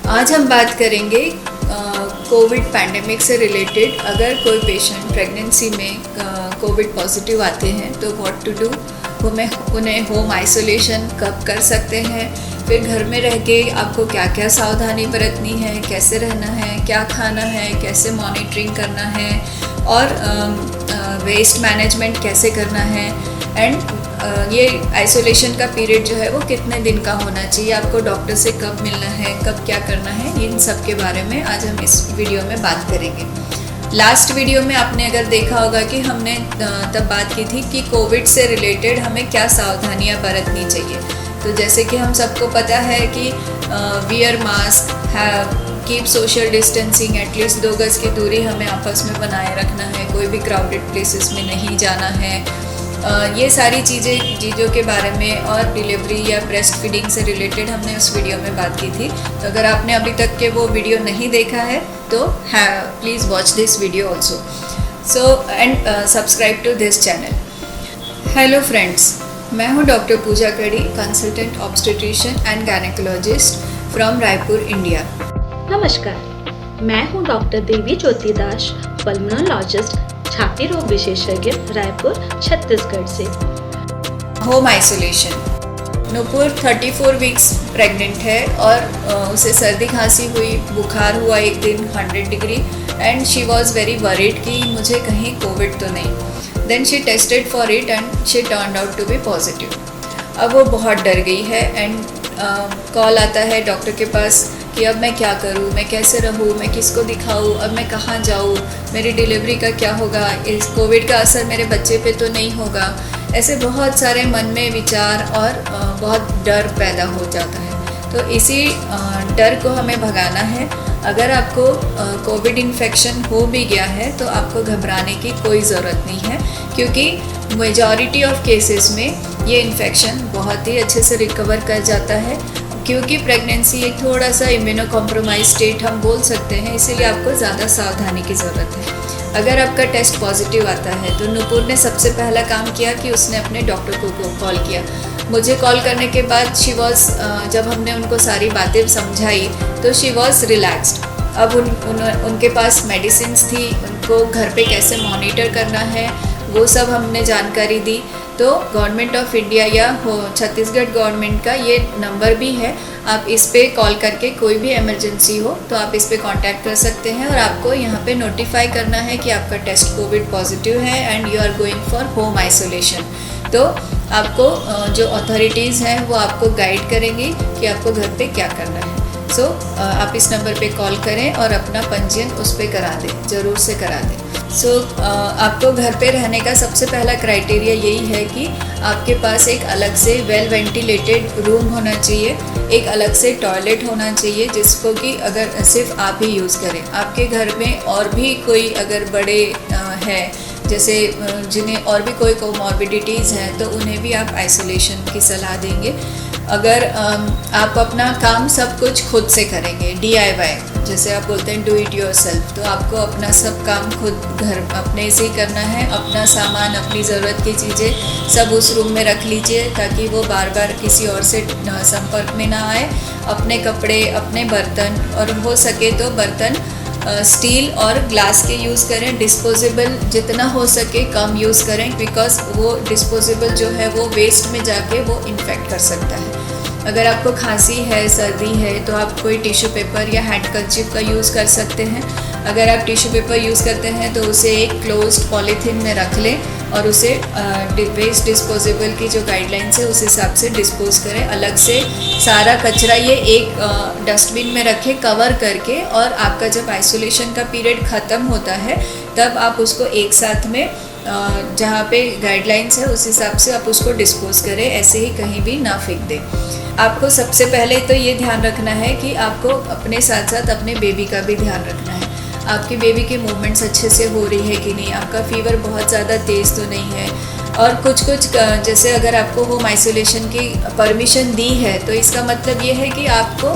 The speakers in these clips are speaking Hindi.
आज हम बात करेंगे कोविड पैंडेमिक से रिलेटेड। अगर कोई पेशेंट प्रेगनेंसी में कोविड पॉजिटिव आते हैं तो व्हाट टू डू, उन्हें होम आइसोलेशन कब कर सकते हैं, फिर घर में रह के आपको क्या क्या सावधानी बरतनी है, कैसे रहना है, क्या खाना है, कैसे मॉनिटरिंग करना है और वेस्ट मैनेजमेंट कैसे करना है एंड ये आइसोलेशन का पीरियड जो है वो कितने दिन का होना चाहिए, आपको डॉक्टर से कब मिलना है, कब क्या करना है, इन सब के बारे में आज हम इस वीडियो में बात करेंगे। लास्ट वीडियो में आपने अगर देखा होगा कि हमने तब बात की थी कि कोविड से रिलेटेड हमें क्या सावधानियां बरतनी चाहिए। तो जैसे कि हम सबको पता है कि wear mask, keep social distancing, at least 2 गज की दूरी हमें आपस में बनाए रखना है, कोई भी क्राउडेड प्लेसेस में नहीं जाना है। ये सारी चीज़ों के बारे में और डिलीवरी या ब्रेस्ट फीडिंग से रिलेटेड हमने उस वीडियो में बात की थी। तो अगर आपने अभी तक के वो वीडियो नहीं देखा है तो please watch this video also. So and subscribe to this channel. Hello friends, मैं हूँ doctor Puja Kadi, consultant obstetrician and gynaecologist from Raipur, India. नमस्कार, मैं हूँ डॉक्टर देवी ज्योति दास, पल्मोनोलॉजिस्ट, छाती रोग विशेषज्ञ, रायपुर, छत्तीसगढ़ से। Home isolation. Nupur 34 weeks pregnant है और उसे सर्दी खांसी हुई, बुखार हुआ एक दिन 100 degree and she was very worried कि मुझे कहीं कोविड तो नहीं। Then she tested for it and she turned out to be positive. अब वो बहुत डर गई है एंड कॉल आता है डॉक्टर के पास कि अब मैं क्या करूँ, मैं कैसे रहूँ, मैं किसको दिखाऊँ, अब मैं कहाँ जाऊँ, मेरी डिलीवरी का क्या होगा, इस कोविड का असर मेरे बच्चे पे तो नहीं होगा। ऐसे बहुत सारे मन में विचार और बहुत डर पैदा हो जाता है। तो इसी डर को हमें भगाना है। अगर आपको कोविड इन्फेक्शन हो भी गया है तो आपको घबराने की कोई ज़रूरत नहीं है, क्योंकि मेजॉरिटी ऑफ केसेस में ये इन्फेक्शन बहुत ही अच्छे से रिकवर कर जाता है। क्योंकि प्रेगनेंसी एक थोड़ा सा इम्यूनो कॉम्प्रोमाइज स्टेट हम बोल सकते हैं, इसीलिए आपको ज़्यादा सावधानी की ज़रूरत है। अगर आपका टेस्ट पॉजिटिव आता है तो नूपुर ने सबसे पहला काम किया कि उसने अपने डॉक्टर को कॉल किया। मुझे कॉल करने के बाद जब हमने उनको सारी बातें समझाई तो शी वॉज रिलैक्स्ड। अब उनके पास मेडिसिन्स थी, उनको घर पे कैसे मॉनिटर करना है वो सब हमने जानकारी दी। तो गवर्नमेंट ऑफ इंडिया या छत्तीसगढ़ गवर्नमेंट का ये नंबर भी है, आप इस पे कॉल करके कोई भी इमरजेंसी हो तो आप इस पे कांटेक्ट कर सकते हैं और आपको यहाँ पे नोटिफाई करना है कि आपका टेस्ट कोविड पॉजिटिव है and you are going for home isolation. तो आपको जो अथॉरिटीज़ हैं वो आपको गाइड करेंगी कि आपको घर पे क्या करना है। सो आप इस नंबर पे कॉल करें और अपना पंजीयन उस पर करा दें, ज़रूर से करा दें। आपको घर पे रहने का सबसे पहला क्राइटेरिया यही है कि आपके पास एक अलग से वेल वेंटिलेटेड रूम होना चाहिए, एक अलग से टॉयलेट होना चाहिए जिसको कि अगर सिर्फ आप ही यूज़ करें। आपके घर में और भी कोई अगर बड़े हैं, जैसे जिन्हें और भी कोई कोमॉर्बिडिटीज़ हैं, तो उन्हें भी आप आइसोलेशन की सलाह देंगे। अगर आप अपना काम सब कुछ खुद से करेंगे, DIY जैसे आप बोलते हैं, डू इट योरसेल्फ, तो आपको अपना सब काम खुद घर अपने से ही करना है। अपना सामान, अपनी ज़रूरत की चीज़ें सब उस रूम में रख लीजिए ताकि वो बार बार किसी और से संपर्क में ना आए। अपने कपड़े, अपने बर्तन, और हो सके तो बर्तन स्टील और ग्लास के यूज़ करें। डिस्पोजेबल जितना हो सके कम यूज़ करें, बिकॉज वो डिस्पोजेबल जो है वो वेस्ट में जाके वो इन्फेक्ट कर सकता है। अगर आपको खांसी है, सर्दी है, तो आप कोई टिश्यू पेपर या हैंडकरचीफ का यूज़ कर सकते हैं। अगर आप टिश्यू पेपर यूज़ करते हैं तो उसे एक क्लोज्ड पॉलीथीन में रख लें और उसे वेस्ट डिस्पोजेबल की जो गाइडलाइंस है उस हिसाब से डिस्पोज करें। अलग से सारा कचरा ये एक डस्टबिन में रखें कवर करके, और आपका जब आइसोलेशन का पीरियड ख़त्म होता है तब आप उसको एक साथ में जहाँ पे गाइडलाइंस है उस हिसाब से आप उसको डिस्पोज करें, ऐसे ही कहीं भी ना फेंक दें। आपको सबसे पहले तो ये ध्यान रखना है कि आपको अपने साथ साथ अपने बेबी का भी ध्यान रखना है। आपकी बेबी के मूवमेंट्स अच्छे से हो रही है कि नहीं, आपका फीवर बहुत ज़्यादा तेज़ तो नहीं है, और कुछ जैसे अगर आपको होम आइसोलेशन की परमिशन दी है तो इसका मतलब ये है कि आपको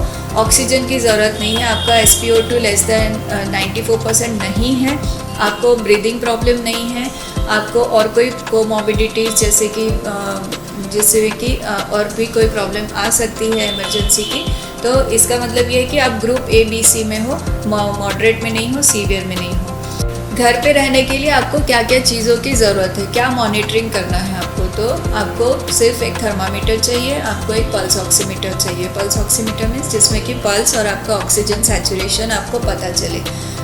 ऑक्सीजन की ज़रूरत नहीं है, आपका SpO2 लेस दैन 94% नहीं है, आपको ब्रीदिंग प्रॉब्लम नहीं है, आपको और कोई कोमॉर्बिडिटीज़ जैसे कि और भी कोई प्रॉब्लम आ सकती है इमरजेंसी की, तो इसका मतलब ये है कि आप ग्रुप ए बी सी में हो, मॉडरेट में नहीं हो, सीवियर में नहीं हो। घर पे रहने के लिए आपको क्या क्या चीज़ों की ज़रूरत है, क्या मॉनिटरिंग करना है आपको, तो आपको सिर्फ एक थर्मामीटर चाहिए, आपको एक पल्स ऑक्सीमीटर चाहिए। पल्स ऑक्सीमीटर मीन्स जिसमें कि पल्स और आपका ऑक्सीजन सैचुरेशन आपको पता चले।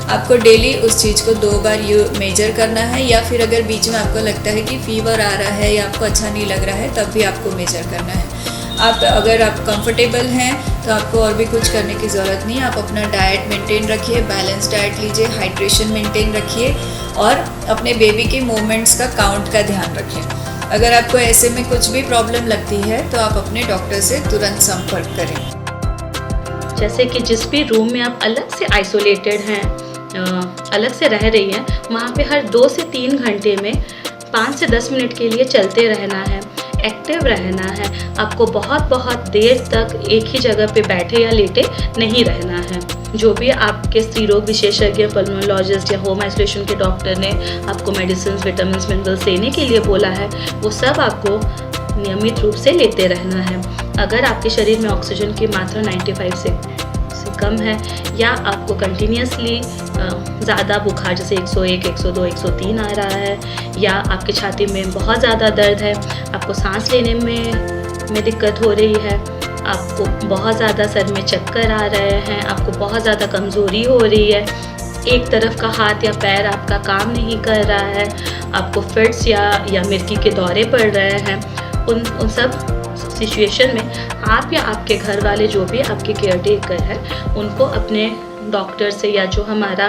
आपको डेली उस चीज़ को 2 बार मेजर करना है, या फिर अगर बीच में आपको लगता है कि फीवर आ रहा है या आपको अच्छा नहीं लग रहा है तब भी आपको मेजर करना है। अगर आप कंफर्टेबल हैं तो आपको और भी कुछ करने की ज़रूरत नहीं है। आप अपना डाइट मेंटेन रखिए, बैलेंस डाइट लीजिए, हाइड्रेशन मेंटेन रखिए और अपने बेबी के मूवमेंट्स का काउंट का ध्यान रखें। अगर आपको ऐसे में कुछ भी प्रॉब्लम लगती है तो आप अपने डॉक्टर से तुरंत संपर्क करें। जैसे कि जिस भी रूम में आप अलग से आइसोलेटेड हैं, अलग से रह रही हैं, वहाँ पे हर 2 से 3 घंटे में 5 से 10 मिनट के लिए चलते रहना है, एक्टिव रहना है। आपको बहुत देर तक एक ही जगह पे बैठे या लेटे नहीं रहना है। जो भी आपके स्त्री रोग विशेषज्ञ, पल्मोनोलॉजिस्ट या होम आइसोलेशन के डॉक्टर ने आपको मेडिसिन, विटामिन, मिनरल्स लेने के लिए बोला है, वो सब आपको नियमित रूप से लेते रहना है। अगर आपके शरीर में ऑक्सीजन की मात्रा 95 से कम है, या आपको कंटिन्यूसली ज़्यादा बुखार जैसे 101, 102, 103 आ रहा है, या आपकी छाती में बहुत ज़्यादा दर्द है, आपको सांस लेने में दिक्कत हो रही है, आपको बहुत ज़्यादा सर में चक्कर आ रहे हैं, आपको बहुत ज़्यादा कमज़ोरी हो रही है, एक तरफ का हाथ या पैर आपका काम नहीं कर रहा है, आपको फिट्स या मिर्गी के दौरे पड़ रहे हैं, उन सब सिचुएशन में आप या आपके घर वाले जो भी आपके केयर टेकर है, उनको अपने डॉक्टर से या जो हमारा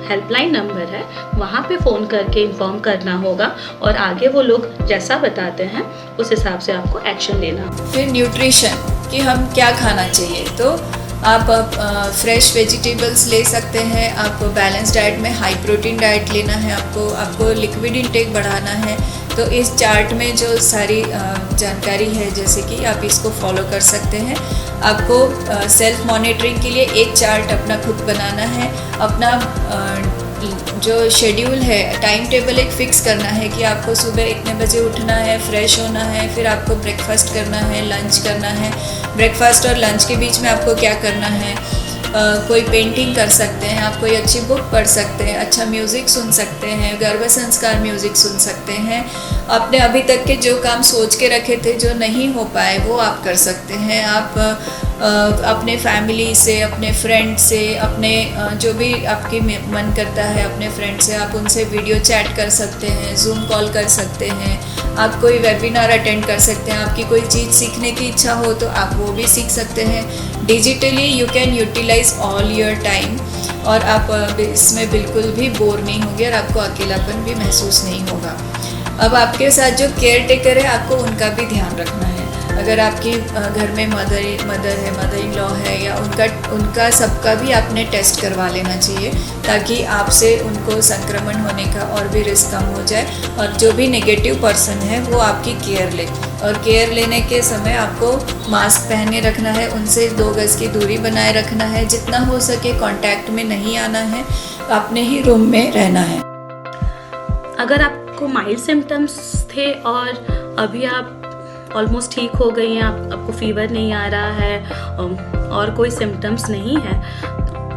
हेल्पलाइन नंबर है वहाँ पे फ़ोन करके इन्फॉर्म करना होगा, और आगे वो लोग जैसा बताते हैं उस हिसाब से आपको एक्शन लेना। फिर न्यूट्रिशन कि हम क्या खाना चाहिए, तो आप फ्रेश वेजिटेबल्स ले सकते हैं। आप बैलेंस डाइट में हाई प्रोटीन डाइट लेना है, आपको लिक्विड इंटेक बढ़ाना है। तो इस चार्ट में जो सारी जानकारी है, जैसे कि आप इसको फॉलो कर सकते हैं। आपको सेल्फ मॉनिटरिंग के लिए एक चार्ट अपना खुद बनाना है। अपना जो शेड्यूल है, टाइम टेबल एक फ़िक्स करना है कि आपको सुबह इतने बजे उठना है, फ्रेश होना है, फिर आपको ब्रेकफास्ट करना है, लंच करना है। ब्रेकफास्ट और लंच के बीच में आपको क्या करना है, कोई पेंटिंग कर सकते हैं, आप कोई अच्छी बुक पढ़ सकते हैं, अच्छा म्यूज़िक सुन सकते हैं, गर्भ संस्कार म्यूज़िक सुन सकते हैं। आपने अभी तक के जो काम सोच के रखे थे जो नहीं हो पाए वो आप कर सकते हैं। आप अपने फैमिली से, अपने फ्रेंड से, अपने जो भी आपकी मन करता है अपने फ्रेंड से, आप उनसे वीडियो चैट कर सकते हैं, जूम कॉल कर सकते हैं, आप कोई वेबिनार अटेंड कर सकते हैं। आपकी कोई चीज़ सीखने की इच्छा हो तो आप वो भी सीख सकते हैं। Digitally you can utilise all your time, और आप इसमें बिल्कुल भी बोर नहीं होंगे और आपको अकेलापन भी महसूस नहीं होगा। अब आपके साथ जो केयर टेकर है, आपको उनका भी ध्यान रखना है। अगर आपकी घर में मदर है, मदर इन लॉ है, या उनका सबका भी आपने टेस्ट करवा लेना चाहिए, ताकि आपसे उनको संक्रमण होने का और भी रिस्क कम हो जाए। और जो भी नेगेटिव पर्सन है वो आपकी केयर ले, और केयर लेने के समय आपको मास्क पहने रखना है, उनसे 2 गज की दूरी बनाए रखना है, जितना हो सके कांटेक्ट में नहीं आना है, अपने ही रूम में रहना है। अगर आपको माइल्ड सिम्टम्स थे और अभी आप ऑलमोस्ट ठीक हो गई हैं, आपको फीवर नहीं आ रहा है और कोई सिम्टम्स नहीं है,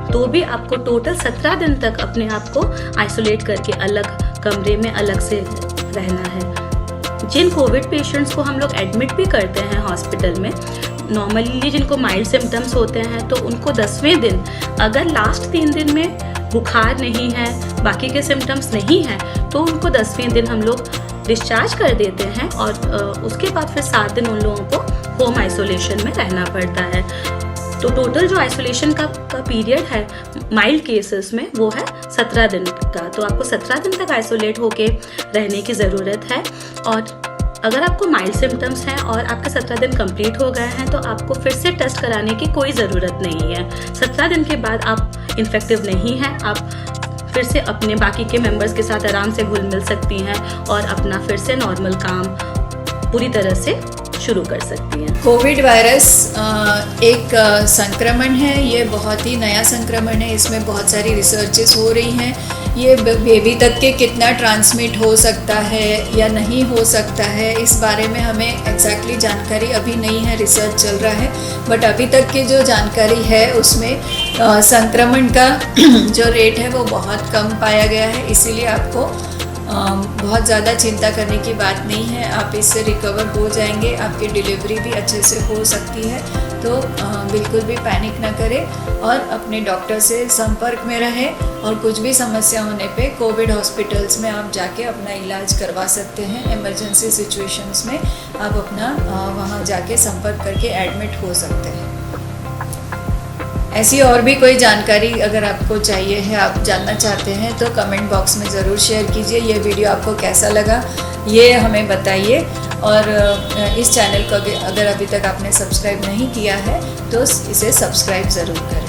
तो भी आपको टोटल 17 दिन तक अपने आप को आइसोलेट करके अलग कमरे में अलग से रहना है। जिन कोविड पेशेंट्स को हम लोग एडमिट भी करते हैं हॉस्पिटल में, नॉर्मली जिनको माइल्ड सिम्टम्स होते हैं, तो उनको 10वें दिन अगर लास्ट 3 दिन में बुखार नहीं है, बाकी के सिम्टम्स नहीं हैं, तो उनको 10वें दिन हम लोग डिस्चार्ज कर देते हैं, और उसके बाद फिर 7 दिन उन लोगों को होम आइसोलेशन में रहना पड़ता है। तो टोटल जो आइसोलेशन का पीरियड है माइल्ड केसेस में वो है 17 दिन का। तो आपको 17 दिन तक आइसोलेट होके रहने की ज़रूरत है। और अगर आपको माइल्ड सिम्टम्स हैं और आपके 17 दिन कंप्लीट हो गए हैं, तो आपको फिर से टेस्ट कराने की कोई ज़रूरत नहीं है। 17 दिन के बाद आप इन्फेक्टिव नहीं हैं, आप फिर से अपने बाकी के मेंबर्स के साथ आराम से घुल मिल सकती हैं और अपना फिर से नॉर्मल काम पूरी तरह से शुरू कर सकती हैं। कोविड वायरस एक संक्रमण है, ये बहुत ही नया संक्रमण है, इसमें बहुत सारी रिसर्चेस हो रही हैं। ये बेबी तक के कितना ट्रांसमिट हो सकता है या नहीं हो सकता है, इस बारे में हमें एग्जैक्टली जानकारी अभी नहीं है, रिसर्च चल रहा है। बट अभी तक की जो जानकारी है उसमें संक्रमण का जो रेट है वो बहुत कम पाया गया है, इसीलिए आपको बहुत ज़्यादा चिंता करने की बात नहीं है। आप इससे रिकवर हो जाएंगे, आपकी डिलीवरी भी अच्छे से हो सकती है। तो बिल्कुल भी पैनिक ना करें और अपने डॉक्टर से संपर्क में रहें। और कुछ भी समस्या होने पे कोविड हॉस्पिटल्स में आप जाके अपना इलाज करवा सकते हैं। इमरजेंसी सिचुएशंस में आप अपना वहाँ जाके संपर्क करके एडमिट हो सकते हैं। ऐसी और भी कोई जानकारी अगर आपको चाहिए है, आप जानना चाहते हैं, तो कमेंट बॉक्स में ज़रूर शेयर कीजिए। ये वीडियो आपको कैसा लगा ये हमें बताइए। और इस चैनल को अगर अभी तक आपने सब्सक्राइब नहीं किया है तो इसे सब्सक्राइब ज़रूर करें।